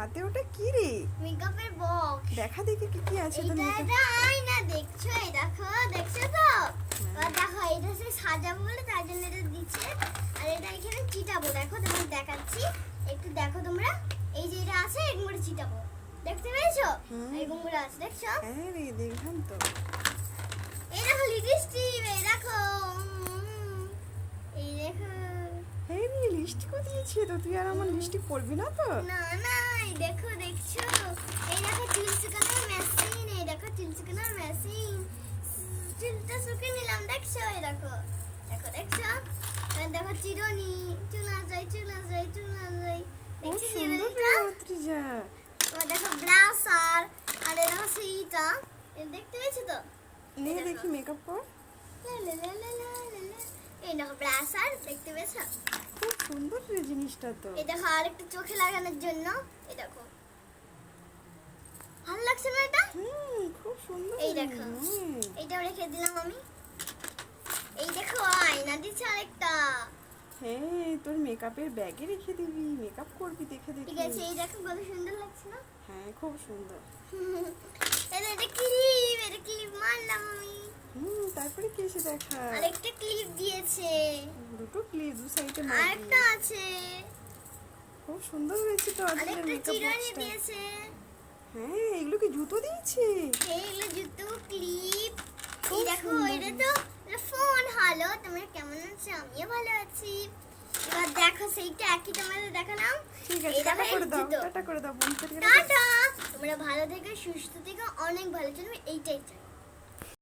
হাতে ওটা কি রে? মেকআপের বক্স। দেখা দেখি কি কি আছে তোর মেকআপ। এটা আয়না দেখছো? এই দেখো, দেখছো তো? আর দেখো এটা সে সাজাবো বলে তার জন্য এটা দিচ্ছে। আর এটা এখানে চিটাবো, দেখো তোমাদের দেখাচ্ছি। একটু দেখো তোমরা, এই যে এটা আছে এগুলো চিটাবো, দেখতে পেয়েছো? এগুলো আছে, দেখছো? হ্যাঁ রে, দেখলাম তো। এই দেখো লিপস্টিক, এই দেখো, এই দেখো। হ্যাঁ রে, লিপস্টিকও দিয়েছে তো। তুই আর আমার লিপস্টিক পরবি না তো? না না, এই দেখো, দেখছো? এই দেখো চুল শুকানোর মেশিন, এই দেখো চুল শুকানোর মেশিন। চুলটা শুকিয়ে নিলাম, দেখছো? এই দেখো, দেখো, দেখছো? আর দেখো চিরুনি, চুল আঁচড়াই, চুল আঁচড়াই, চুল আঁচড়াই। খুব দেখছো সুন্দর চিরুনিটা? রে ত্রিজা। আর দেখো ব্রাশার, আর এই দেখো সেইটা, দেখতে পেয়েছো তো? নে দেখি মেকআপ কর। লা লা লা লা লা লা লা। এই দেখো ব্রাশার, দেখতে পেয়েছো? খুব সুন্দর রে জিনিসটা তো। এই দেখো আর একটু চোখে লাগানোর জন্য, এই দেখো। ভালো লাগছে না এটা? খুব সুন্দর। এই দেখো, এইটাও রেখে দিলাম আমি। এই দেখো আয়না দিচ্ছে আরেকটা। হ্যাঁ, তোর মেকআপের ব্যাগে রেখে দিবি, মেকআপ করবি দেখে দেখে। ঠিক আছে, এই দেখো কত সুন্দর লাগছে না? হ্যাঁ, খুব সুন্দর। এটা ক্লিপ, এটা ক্লিপ মারলাম আমি। তারপরে কি এসে দেখা? আরেকটা ক্লিপ দিয়েছে, দুটো ক্লিপ দু সাইডে আরেকটা আছে, খুব সুন্দর হয়েছে তো আজকের আরেকটা মেকআপ চিরুনি বক্সটা। দিয়েছে। হ্যাঁ, এগুলো কি জুতো দিয়েছে? এইগুলো জুতো, ক্লিপ। খুব এই দেখো সুন্দর। এটা তো ফোন। হ্যালো, তোমরা কেমন আছো? আমিও ভালো আছি। এবার দেখো সেইটা একই তোমাদের দেখালাম। ঠিক আছে, এই দেখো টাটা করে এই দাও, জুতো। টাটা করে দাও বন্ধুদেরকে। টাটা। তোমরা ভালো থেকো, সুস্থ থেকো, অনেক ভালো। জন্য এইটাই চাই।